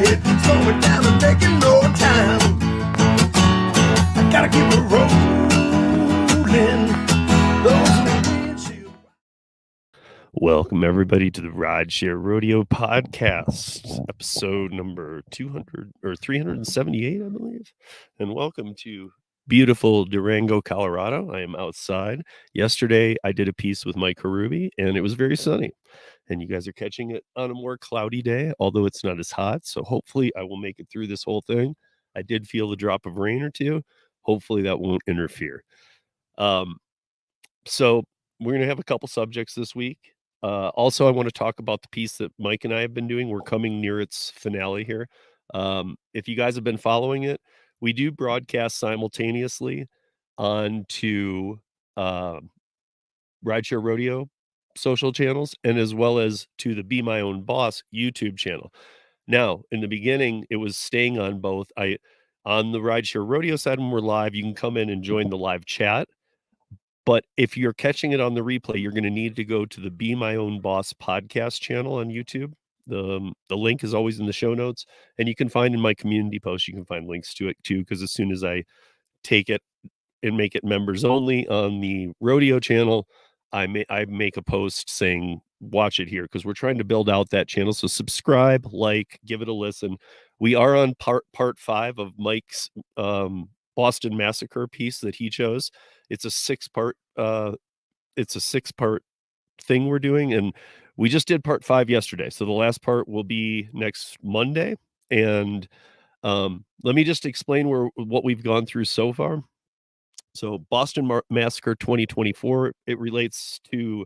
ahead, slowing down and making more time. I gotta keep it rolling. Those windshield. Welcome, everybody, to the Rideshare Rodeo Podcast, episode number 200 or 378, I believe. And welcome to beautiful Durango, Colorado. I am outside. Yesterday, I did a piece with Mike Harubi, and it was very sunny. And you guys are catching it on a more cloudy day, although it's not as hot. So hopefully, I will make it through this whole thing. I did feel a drop of rain or two. Hopefully, that won't interfere. So we're going to have a couple subjects this week. Also, I want to talk about the piece that Mike and I have been doing. We're coming near its finale here. If you guys have been following it, we do broadcast simultaneously onto Rideshare Rodeo social channels and as well as to the Be My Own Boss YouTube channel. Now, in the beginning, it was staying on both. On the Rideshare Rodeo side, when we're live, you can come in and join the live chat. But if you're catching it on the replay, you're going to need to go to the Be My Own Boss podcast channel on YouTube. The link is always in the show notes, and you can find in my community post, you can find links to it too, because as soon as I take it and make it members only on the rodeo channel, I make a post saying watch it here, because we're trying to build out that channel. So subscribe, like, give it a listen. We are on part 5 of Mike's Boston Massacre piece that he chose. It's a 6-part thing we're doing, and we just did part 5 yesterday. So the last part will be next Monday. And let me just explain what we've gone through so far. So Boston Massacre 2024, it relates to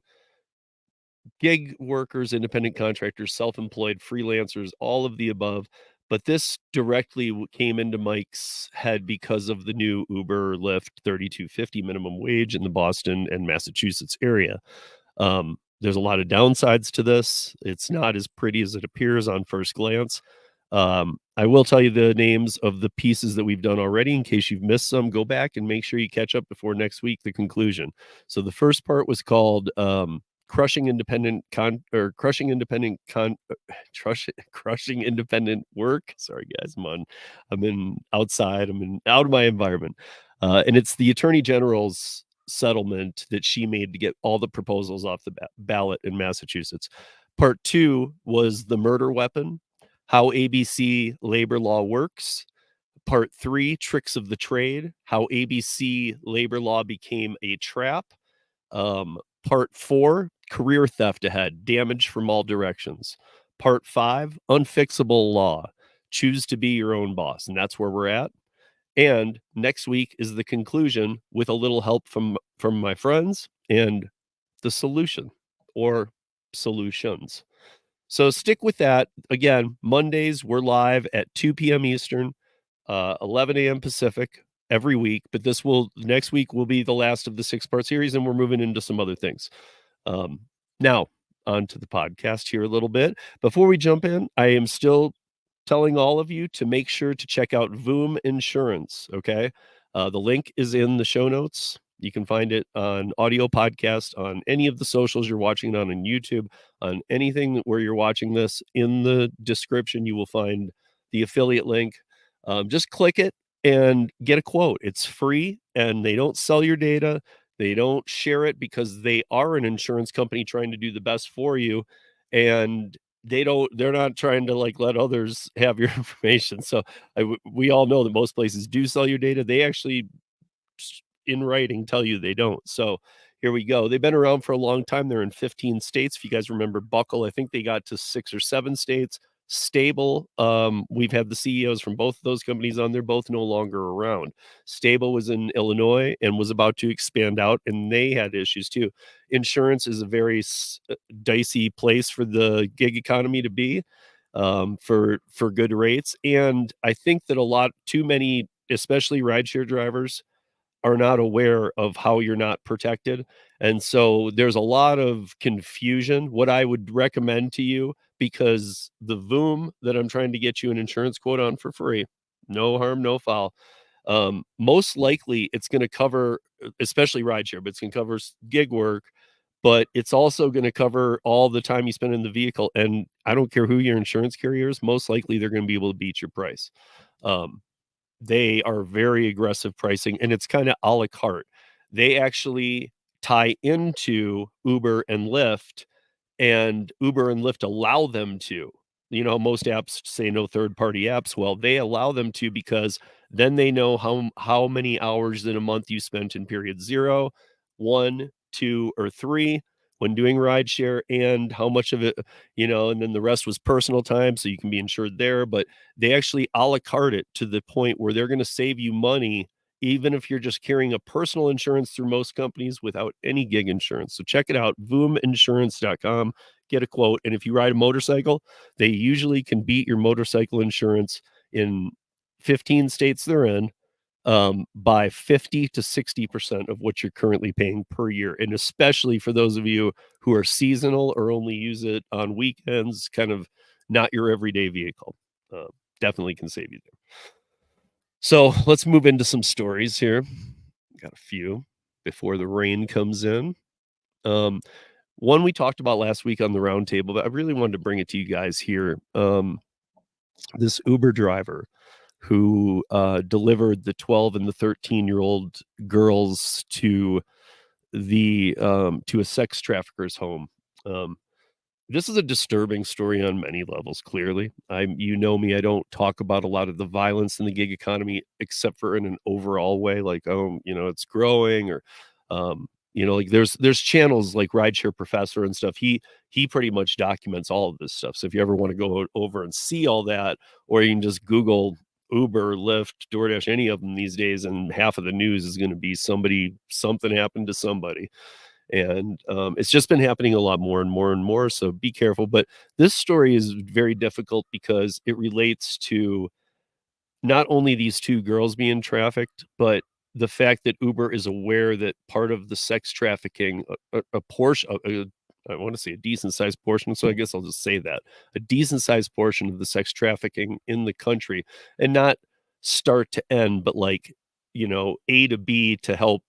gig workers, independent contractors, self-employed, freelancers, all of the above. But this directly came into Mike's head because of the new Uber, Lyft, $32.50 minimum wage in the Boston and Massachusetts area. There's a lot of downsides to this. It's not as pretty as it appears on first glance. I will tell you the names of the pieces that we've done already in case you've missed some. Go back and make sure you catch up before next week, the conclusion. So the first part was called crushing independent work. Sorry guys, I'm outside. I'm out of my environment. And it's the Attorney General's settlement that she made to get all the proposals off the ballot in Massachusetts. Part 2 was the murder weapon, how ABC labor law works. Part 3, tricks of the trade, how ABC labor law became a trap. Part 4, career theft ahead, damage from all directions. Part 5, unfixable law, choose to be your own boss. And that's where we're at. And next week is the conclusion with a little help from my friends and the solution or solutions. So stick with that. Again, Mondays, we're live at 2 p.m. Eastern, 11 a.m. Pacific every week. But next week will be the last of the 6-part series, and we're moving into some other things. Now, on to the podcast here a little bit. Before we jump in, I am still telling all of you to make sure to check out Voom Insurance, okay? The link is in the show notes. You can find it on audio podcast, on any of the socials you're watching it on YouTube, on anything where you're watching this. In the description, you will find the affiliate link. Just click it and get a quote. It's free, and they don't sell your data. They don't share it because they are an insurance company trying to do the best for you. And they're not trying to let others have your information. So we all know that most places do sell your data. They actually in writing tell you they don't. So here we go. They've been around for a long time. They're in 15 states. If you guys remember Buckle, I think they got to 6 or 7 states. Stable, we've had the CEOs from both of those companies on. They're both no longer around. Stable was in Illinois and was about to expand out, and they had issues too. Insurance is a very dicey place for the gig economy to be, for good rates. And I think that too many, especially rideshare drivers, are not aware of how you're not protected. And so there's a lot of confusion. What I would recommend to you, because the Voom that I'm trying to get you an insurance quote on for free, no harm, no foul. Most likely it's going to cover, especially rideshare, but it's going to cover gig work. but it's also going to cover all the time you spend in the vehicle. And I don't care who your insurance carrier is, most likely they're going to be able to beat your price. They are very aggressive pricing, and it's kind of a la carte. They actually tie into Uber and Lyft, and Uber and Lyft allow them to. Most apps say no third-party apps. Well, they allow them to because then they know how many hours in a month you spent in period 0, 1, 2, or 3 when doing rideshare, and how much of it, and then the rest was personal time, so you can be insured there. But they actually a la carte it to the point where they're going to save you money even if you're just carrying a personal insurance through most companies without any gig insurance. So check it out, voominsurance.com. Get a quote. And if you ride a motorcycle, they usually can beat your motorcycle insurance in 15 states they're in, by 50 to 60% of what you're currently paying per year. And especially for those of you who are seasonal or only use it on weekends, kind of not your everyday vehicle. Definitely can save you there. So let's move into some stories here. Got a few before the rain comes in. One we talked about last week on the roundtable, but I really wanted to bring it to you guys here. This Uber driver who delivered the 12 and the 13-year-old girls to a sex trafficker's home. This is a disturbing story on many levels, clearly. You know me, I don't talk about a lot of the violence in the gig economy, except for in an overall way, like, it's growing, or, like there's channels like Rideshare Professor and stuff. He pretty much documents all of this stuff. So if you ever want to go over and see all that, or you can just Google Uber, Lyft, DoorDash, any of them these days, and half of the news is going to be something happened to somebody. And it's just been happening a lot more and more and more, so be careful. But this story is very difficult because it relates to not only these two girls being trafficked, but the fact that Uber is aware that part of the sex trafficking, a portion, I want to say a decent sized portion, so I guess I'll just say that, a decent sized portion of the sex trafficking in the country, and not start to end, but like, A to B to help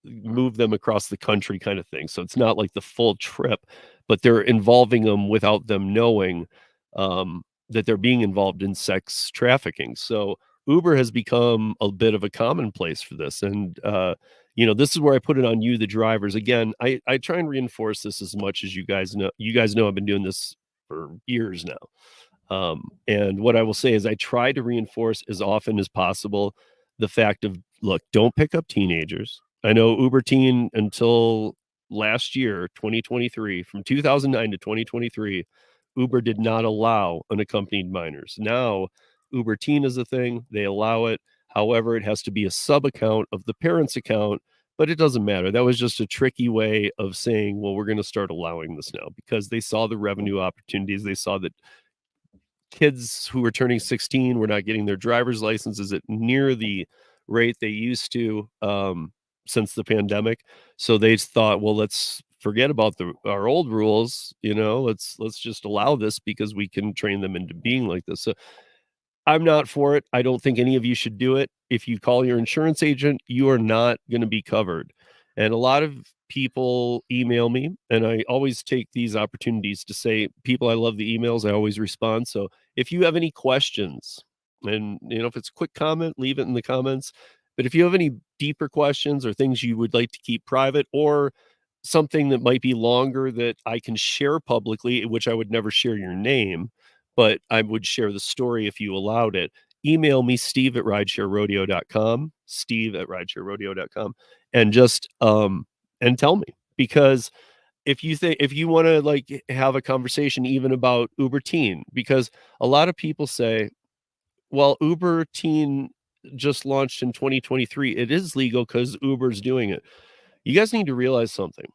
move them across the country kind of thing. So it's not like the full trip, but they're involving them without them knowing that they're being involved in sex trafficking. So Uber has become a bit of a commonplace for this. And, this is where I put it on you, the drivers. Again, I try and reinforce this as much as you guys know. You guys know I've been doing this for years now. And what I will say is I try to reinforce as often as possible the fact of, look, don't pick up teenagers. I know Uber Teen until last year, 2023, from 2009 to 2023, Uber did not allow unaccompanied minors. Now, Uber Teen is a thing. They allow it. However, it has to be a sub account of the parent's account, but it doesn't matter. That was just a tricky way of saying, well, we're going to start allowing this now, because they saw the revenue opportunities. They saw that kids who were turning 16 were not getting their driver's licenses at near the rate they used to since the pandemic. So they thought, well, let's forget about our old rules. Let's just allow this because we can train them into being like this. So I'm not for it. I don't think any of you should do it. If you call your insurance agent, you are not going to be covered. And a lot of people email me, and I always take these opportunities to say, people, I love the emails. I always respond. So if you have any questions, and if it's a quick comment, leave it in the comments. But if you have any deeper questions or things you would like to keep private, or something that might be longer that I can share publicly, which I would never share your name, but I would share the story if you allowed it, email me, steve@ridesharerodeo.com, steve@ridesharerodeo.com, and just and tell me. Because if you want to like have a conversation even about Uber Teen, because a lot of people say, well, Uber Teen just launched in 2023. It is legal because Uber's doing it. You guys need to realize something.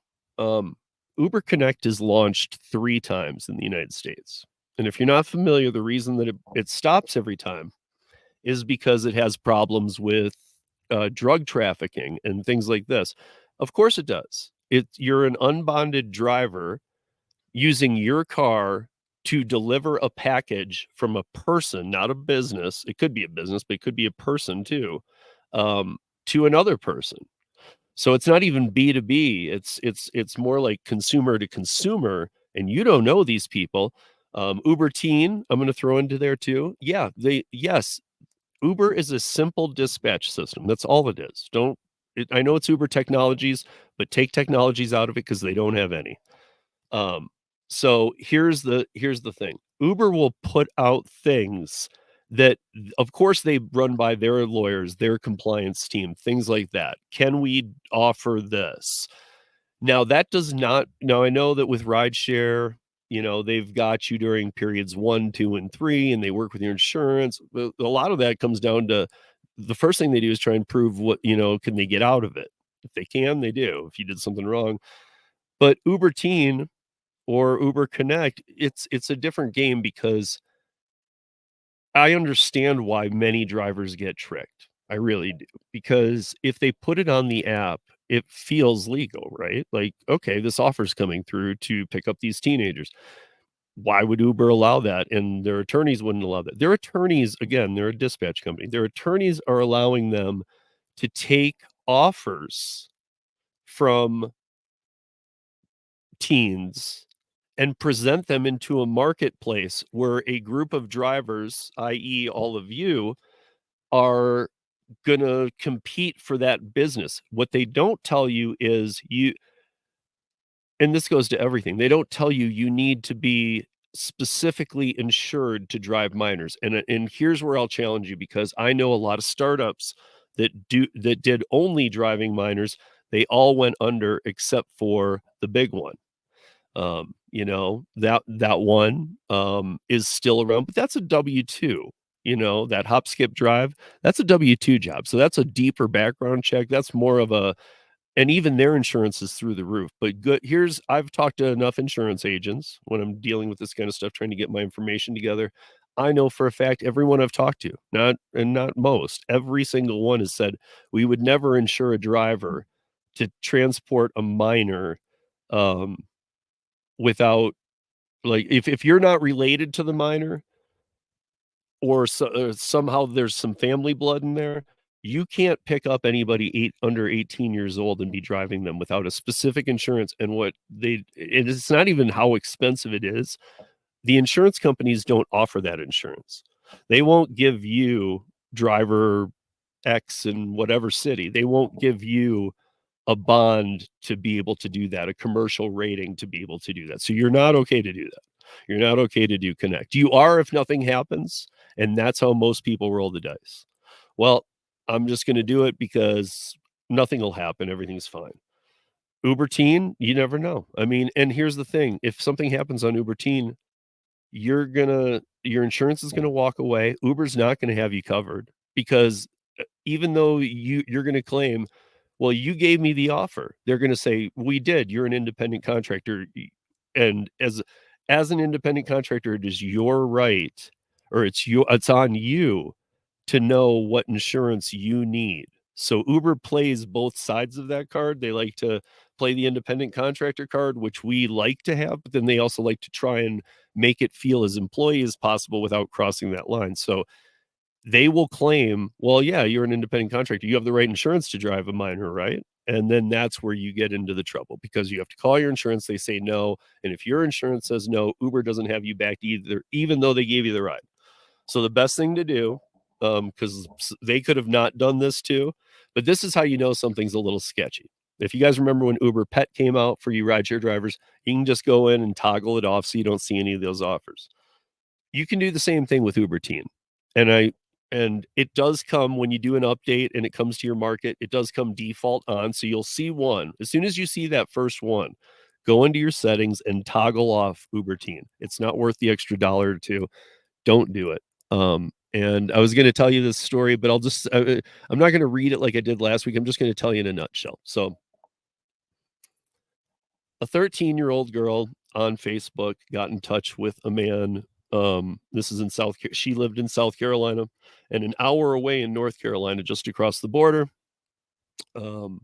Uber Connect is launched 3 times in the United States. And if you're not familiar, the reason that it stops every time is because it has problems with drug trafficking and things like this. Of course it does. You're an unbonded driver using your car to deliver a package from a person, not a business. It could be a business, but it could be a person too, to another person. So it's not even B2B. It's more like consumer to consumer, and you don't know these people. Uber Teen, I'm going to throw into there too. Yeah, yes, Uber is a simple dispatch system. That's all it is. I know it's Uber Technologies, but take technologies out of it because they don't have any. So here's the thing. Uber will put out things that, of course, they run by their lawyers, their compliance team, things like that. Can we offer this? Now that does not. Now I know that with rideshare, they've got you during periods 1, 2, and 3, and they work with your insurance. But a lot of that comes down to the first thing they do is try and prove what, can they get out of it. If they can, they do. If you did something wrong, but Uber Teen or Uber Connect, it's a different game because I understand why many drivers get tricked. I really do. Because if they put it on the app, it feels legal, right? Like, okay, this offer's coming through to pick up these teenagers. Why would Uber allow that? And their attorneys wouldn't allow that. Their attorneys, again, they're a dispatch company. Their attorneys are allowing them to take offers from teens and present them into a marketplace where a group of drivers, i.e., all of you, are going to compete for that business. What they don't tell you is and this goes to everything, they don't tell you you need to be specifically insured to drive minors. And here's where I'll challenge you, because I know a lot of startups that did only driving minors. They all went under except for the big one. That one is still around, but that's a W-2. That hop skip drive, that's a W-2 job. So that's a deeper background check. That's more of and even their insurance is through the roof. But I've talked to enough insurance agents when I'm dealing with this kind of stuff, trying to get my information together. I know for a fact everyone I've talked to, not most, every single one has said we would never insure a driver to transport a minor um, without, like, if you're not related to the minor, or somehow there's some family blood in there, you can't pick up anybody under 18 years old and be driving them without a specific insurance. And it's not even how expensive it is. The insurance companies don't offer that insurance. They won't give you driver X in whatever city. They won't give you a bond to be able to do that, a commercial rating to be able to do that. So you're not okay to do that. You're not okay to do Connect. You are if nothing happens, and that's how most people roll the dice. Well, I'm just going to do it because nothing will happen. Everything's fine. Uber Teen, you never know. I mean, and here's the thing. If something happens on Uber Teen, your insurance is going to walk away. Uber's not going to have you covered, because even though you're going to claim, well, you gave me the offer, they're going to say, we did. You're an independent contractor. And as an independent contractor, it is your right, or it's on you to know what insurance you need. So Uber plays both sides of that card. They like to play the independent contractor card, which we like to have, but then they also like to try and make it feel as employee as possible without crossing that line. So they will claim, well, yeah, you're an independent contractor. You have the right insurance to drive a minor, right? And then that's where you get into the trouble, because you have to call your insurance. They say no. And if your insurance says no, Uber doesn't have you back either, even though they gave you the ride. So the best thing to do, because they could have not done this too, but this is how you know something's a little sketchy. If you guys remember when Uber Pet came out for you rideshare drivers, you can just go in and toggle it off so you don't see any of those offers. You can do the same thing with Uber Teen. And it does come when you do an update and it comes to your market, it does come default on. So you'll see one. As soon as you see that first one, go into your settings and toggle off Uber Teen. It's not worth the extra dollar or two. Don't do it. And I was going to tell you this story, but I'm not going to read it like I did last week. I'm just going to tell you in a nutshell. So a 13-year-old girl on Facebook got in touch with a man. This is she lived in South Carolina, and an hour away in North Carolina, just across the border, the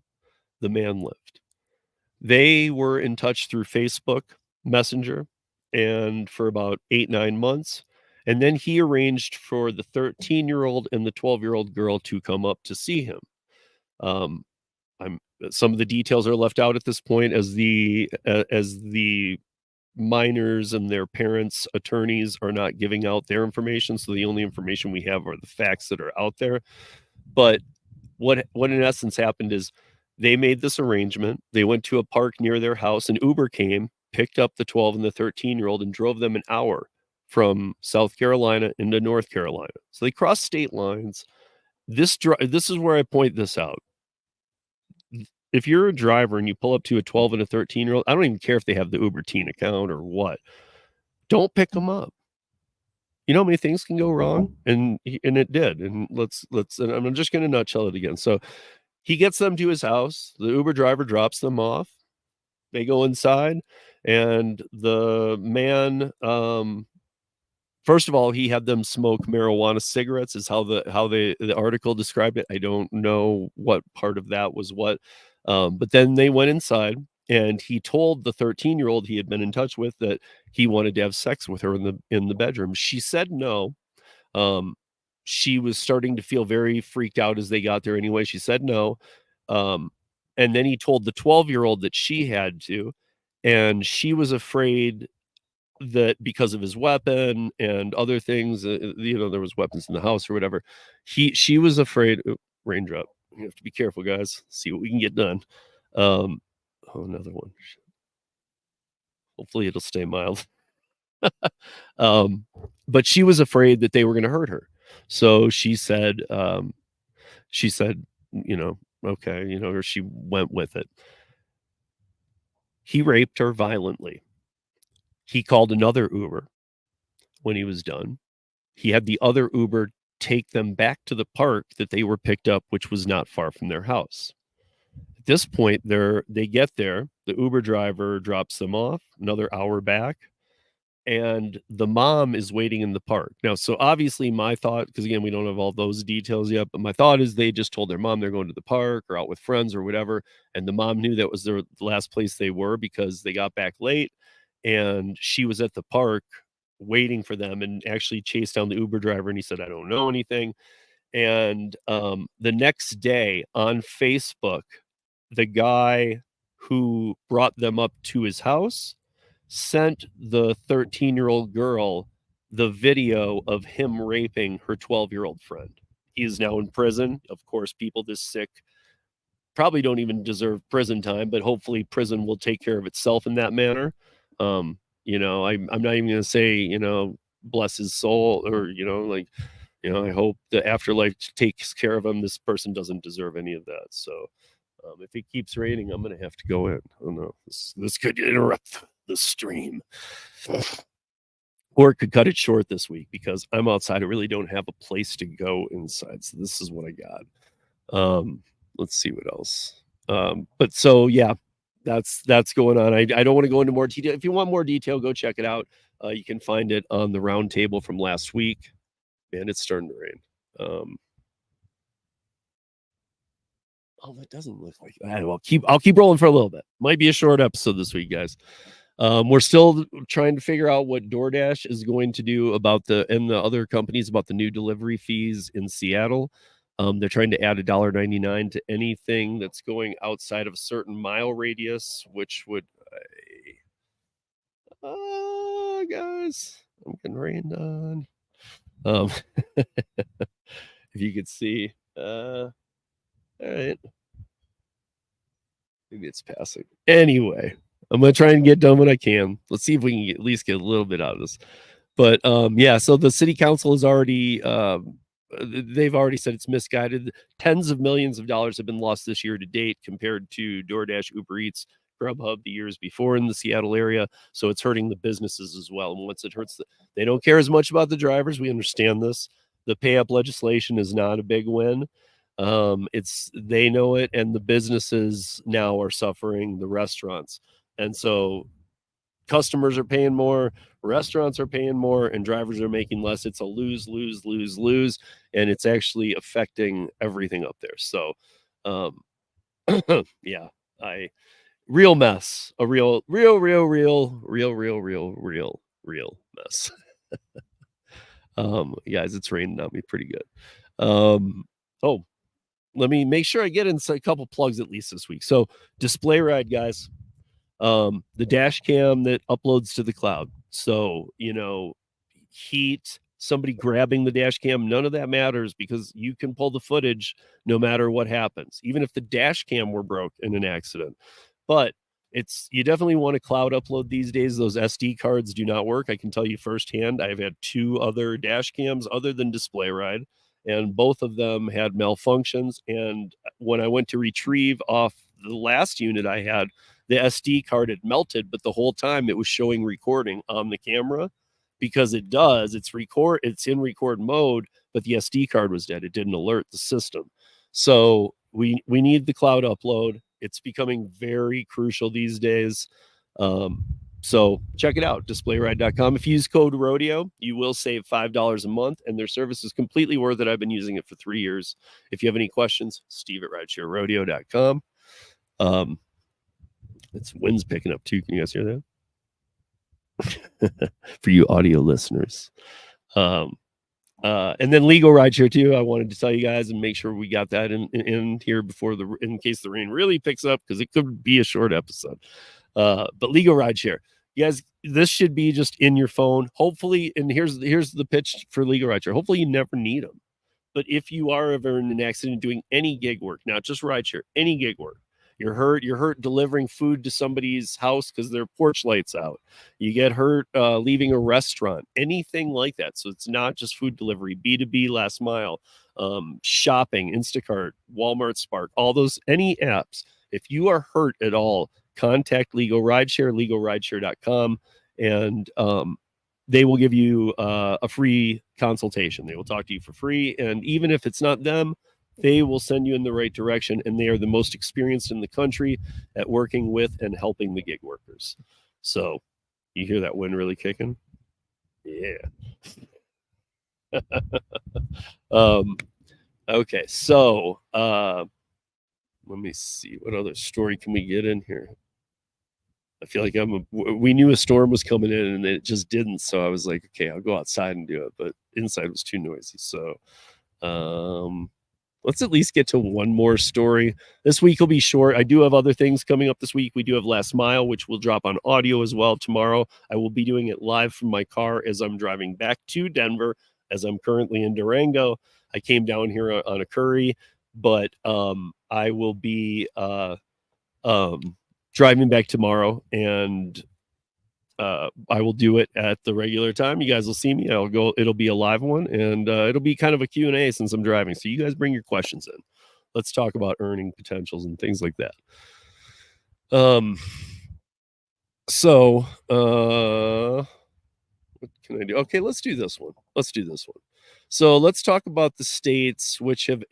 man lived. They were in touch through Facebook Messenger, and for about 8-9 months. And then he arranged for the 13-year-old and the 12-year-old girl to come up to see him. some of the details are left out at this point as the minors and their parents' attorneys are not giving out their information. So the only information we have are the facts that are out there. But what in essence happened is they made this arrangement. They went to a park near their house, and Uber came, picked up the 12 and the 13-year-old, and drove them an hour from South Carolina into North Carolina. So they crossed state lines. This is where I point this out. If you're a driver and you pull up to a 12 and a 13-year-old, I don't even care if they have the Uber Teen account or what. Don't pick them up. You know how many things can go wrong? And it did. And and I'm just going to nutshell it again. So he gets them to his house. The Uber driver drops them off. They go inside, and the man, first of all, he had them smoke marijuana cigarettes, is how the article described it. I don't know what part of that was what. But then they went inside, and he told the 13-year-old he had been in touch with that he wanted to have sex with her in the bedroom. She said no. She was starting to feel very freaked out as they got there anyway. She said no. And then he told the 12-year-old that she had to, and she was afraid that because of his weapon and other things, there was weapons in the house or whatever. She was afraid. Raindrop. You have to be careful, guys. See what we can get done. Another one. Hopefully it'll stay mild. But she was afraid that they were going to hurt her. So she said, okay, or she went with it. He raped her violently. He called another Uber when he was done. He had the other Uber take them back to the park that they were picked up, which was not far from their house. At this point, they get there. The Uber driver drops them off, another hour back, and the mom is waiting in the park. Now, so obviously my thought, because again, we don't have all those details yet, but my thought is they just told their mom they're going to the park or out with friends or whatever, and the mom knew that was the last place they were because they got back late, and she was at the park waiting for them and actually chased down the Uber driver, and he said, I don't know anything. And the next day on Facebook, the guy who brought them up to his house sent the 13-year-old girl the video of him raping her 12-year-old friend. He is now in prison. Of course, people this sick probably don't even deserve prison time, but hopefully prison will take care of itself in that manner. I'm not even going to say, bless his soul, or, I hope the afterlife takes care of him. This person doesn't deserve any of that. So if it keeps raining, I'm going to have to go in. Oh no, this could interrupt the stream. Or it could cut it short this week because I'm outside. I really don't have a place to go inside. So this is what I got. Let's see what else. But so, yeah, that's going on. I don't want to go into more detail. If you want more detail, go check it out. You can find it on the round table from last week. Man, it's starting to rain. Oh, that doesn't look like that. I'll keep rolling for a little bit. Might be a short episode this week, guys. We're still trying to figure out what DoorDash is going to do and the other companies about the new delivery fees in Seattle. They're trying to add $1.99 to anything that's going outside of a certain mile radius, which would, guys, I'm getting rained on. If you could see, all right. Maybe it's passing. Anyway, I'm going to try and get done what I can. Let's see if we can at least get a little bit out of this. But so the city council has already, they've already said it's misguided. Tens of millions of dollars have been lost this year to date compared to DoorDash, Uber Eats, Grubhub the years before in the Seattle area. So it's hurting the businesses as well. And once it hurts, they don't care as much about the drivers. We understand this. The pay up legislation is not a big win. They know it, and the businesses now are suffering, the restaurants. And so customers are paying more, restaurants are paying more, and drivers are making less. It's a lose, lose, lose, lose, and it's actually affecting everything up there. So, yeah, real mess, a real mess. Guys, it's raining on me pretty good. let me make sure I get in a couple plugs at least this week. So Display Ride, guys, the dash cam that uploads to the cloud. So, heat, somebody grabbing the dash cam, none of that matters because you can pull the footage no matter what happens, even if the dash cam were broke in an accident. But you definitely want to cloud upload these days. Those SD cards do not work. I can tell you firsthand. I've had 2 other dash cams other than Display Ride, and both of them had malfunctions. And when I went to retrieve off the last unit I had, the SD card had melted, but the whole time it was showing recording on the camera because it does. It's in record mode, but the SD card was dead. It didn't alert the system. So we need the cloud upload. It's becoming very crucial these days. So check it out, displayride.com. If you use code rodeo, you will save $5 a month, and their service is completely worth it. I've been using it for 3 years. If you have any questions, steve@ridesharerodeo.com. It's wind's picking up too. Can you guys hear that? For you audio listeners. And then legal rideshare too. I wanted to tell you guys and make sure we got that in here before in case the rain really picks up, because it could be a short episode. But legal rideshare, you guys, this should be just in your phone. Hopefully, and here's the pitch for legal rideshare. Hopefully, you never need them. But if you are ever in an accident doing any gig work, not just rideshare, any gig work, you're hurt delivering food to somebody's house because their porch light's out. You get hurt leaving a restaurant, anything like that. So it's not just food delivery, B2B, last mile, shopping, Instacart, Walmart, Spark, all those, any apps. If you are hurt at all, contact Legal Rideshare, legalrideshare.com, and they will give you a free consultation. They will talk to you for free. And even if it's not them, they will send you in the right direction, and they are the most experienced in the country at working with and helping the gig workers. So you hear that wind really kicking? Yeah. Okay, so let me see. What other story can we get in here? I feel like we knew a storm was coming in and it just didn't. So I was like, okay, I'll go outside and do it. But inside was too noisy. So let's at least get to one more story. This week will be short. I do have other things coming up this week. We do have Last Mile, which will drop on audio as well tomorrow. I will be doing it live from my car as I'm driving back to Denver, as I'm currently in Durango. I came down here on a curry, but I will be driving back tomorrow, and I will do it at the regular time. You guys will see me. It'll be a live one, and it'll be kind of a Q&A since I'm driving. So you guys bring your questions in. Let's talk about earning potentials and things like that. So what can I do? Okay, let's do this one. So let's talk about the states which have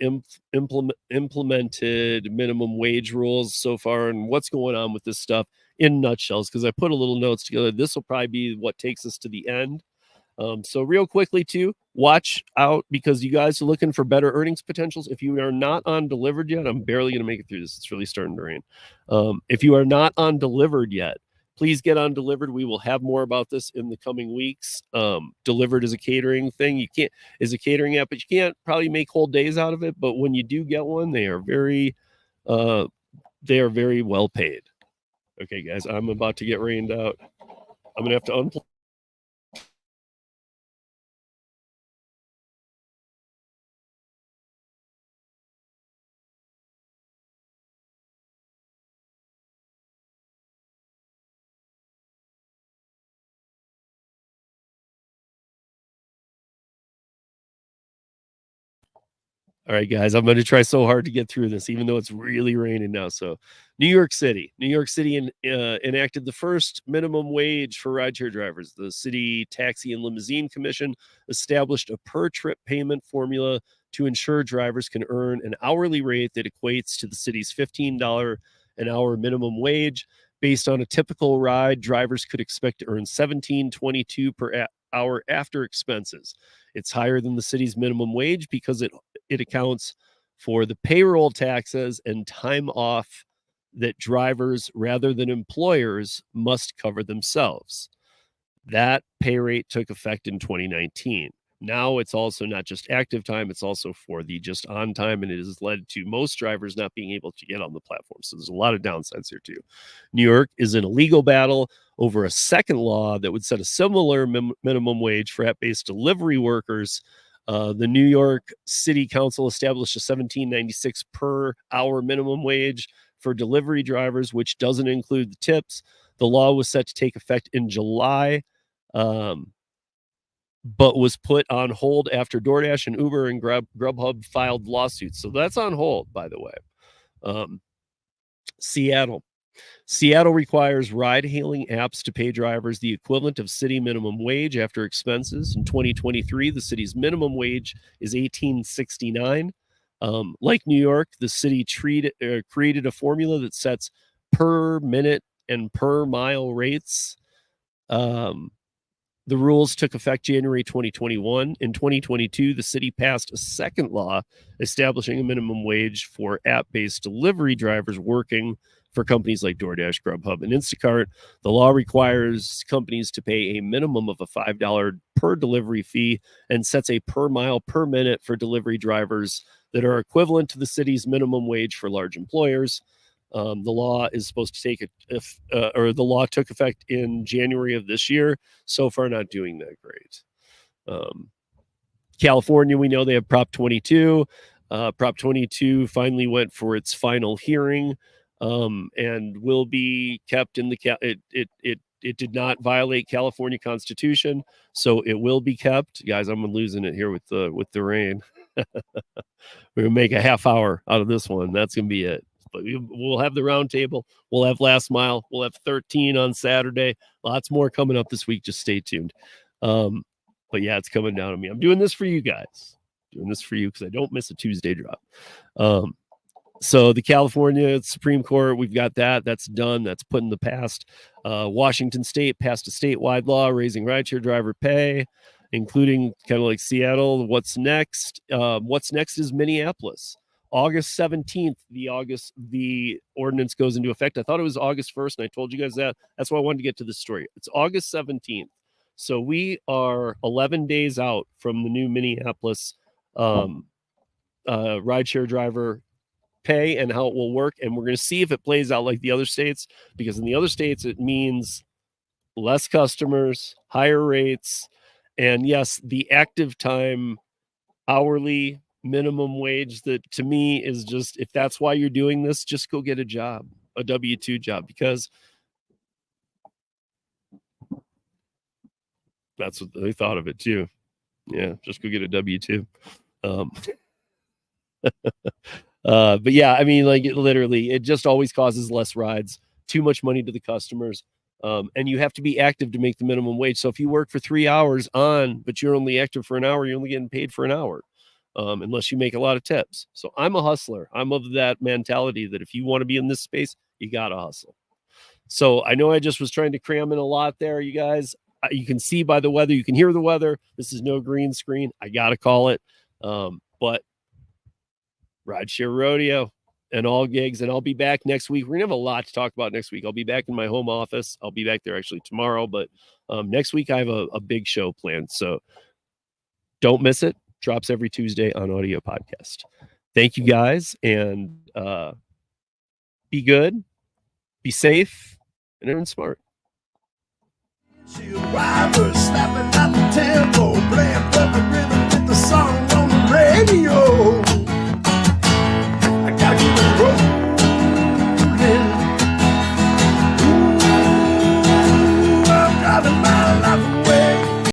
implemented minimum wage rules so far and what's going on with this stuff in nutshells, because I put a little notes together. This will probably be what takes us to the end. So real quickly too, watch out, because you guys are looking for better earnings potentials. If you are not on delivered yet, I'm barely going to make it through this. It's really starting to rain. If you are not on delivered yet, please get on delivered. We will have more about this in the coming weeks. Delivered is a catering thing. Is a catering app, but you can't probably make whole days out of it. But when you do get one, they are very well paid. Okay, guys, I'm about to get rained out. I'm gonna have to unplug. All right, guys, I'm going to try so hard to get through this, even though it's really raining now. So New York City enacted the first minimum wage for rideshare drivers. The City Taxi and Limousine Commission established a per-trip payment formula to ensure drivers can earn an hourly rate that equates to the city's $15 an hour minimum wage. Based on a typical ride, drivers could expect to earn $17.22 per hour after expenses. It's higher than the city's minimum wage because it accounts for the payroll taxes and time off that drivers rather than employers must cover themselves. That pay rate took effect in 2019. Now it's also not just active time, it's also for the just on time, and it has led to most drivers not being able to get on the platform. So there's a lot of downsides here too. New York is in a legal battle over a second law that would set a similar minimum wage for app-based delivery workers. The New York City Council established a $17.96 per hour minimum wage for delivery drivers, which doesn't include the tips. The law was set to take effect in July, but was put on hold after DoorDash and Uber and Grubhub filed lawsuits. So that's on hold, by the way. Seattle requires ride-hailing apps to pay drivers the equivalent of city minimum wage after expenses. In 2023, the city's minimum wage is $18.69. Like New York, the city created a formula that sets per minute and per mile rates. The rules took effect January 2021. In 2022, the city passed a second law establishing a minimum wage for app-based delivery drivers working for companies like DoorDash, Grubhub, and Instacart. The law requires companies to pay a minimum of a $5 per delivery fee and sets a per mile per minute for delivery drivers that are equivalent to the city's minimum wage for large employers. The law is supposed to the law took effect in January of this year. So far, not doing that great. California, we know they have Prop 22. Prop 22 finally went for its final hearing, and will be kept in the it did not violate California Constitution, so it will be kept. Guys, I'm losing it here with the rain. We're gonna make a half hour out of this one. That's gonna be it. But we'll have the round table. We'll have last mile. We'll have 13 on Saturday. Lots more coming up this week. Just stay tuned. But yeah, it's coming down to me. I'm doing this for you guys. Doing this for you because I don't miss a Tuesday drop. So the California Supreme Court, we've got that. That's done. That's put in the past. Washington State passed a statewide law raising rideshare driver pay, including kind of like Seattle. What's next? What's next is Minneapolis. August 17th, the ordinance goes into effect. I thought it was August 1st, and I told you guys that. That's why I wanted to get to this story. It's August 17th. So we are 11 days out from the new Minneapolis rideshare driver pay and how it will work. And we're going to see if it plays out like the other states, because in the other states, it means less customers, higher rates, and yes, the active time hourly minimum wage that to me is just, if that's why you're doing this, just go get a job, a W-2 job, because that's what they thought of it too. Yeah, just go get a W-2. But yeah, I mean, like literally, it just always causes less rides, too much money to the customers. And you have to be active to make the minimum wage. So if you work for 3 hours but you're only active for an hour, you're only getting paid for an hour. Unless you make a lot of tips. So I'm a hustler. I'm of that mentality that if you want to be in this space, you got to hustle. So I know I just was trying to cram in a lot there, you guys. You can see by the weather, you can hear the weather. This is no green screen. I got to call it. But Rideshare Rodeo and all gigs. And I'll be back next week. We're going to have a lot to talk about next week. I'll be back in my home office. I'll be back there actually tomorrow. But next week, I have a big show planned. So don't miss it. Drops every Tuesday on Audio Podcast. Thank you guys, and be good, be safe, and earn smart. Driver snapping at the tempo, playing perfect rhythm with the song on the radio.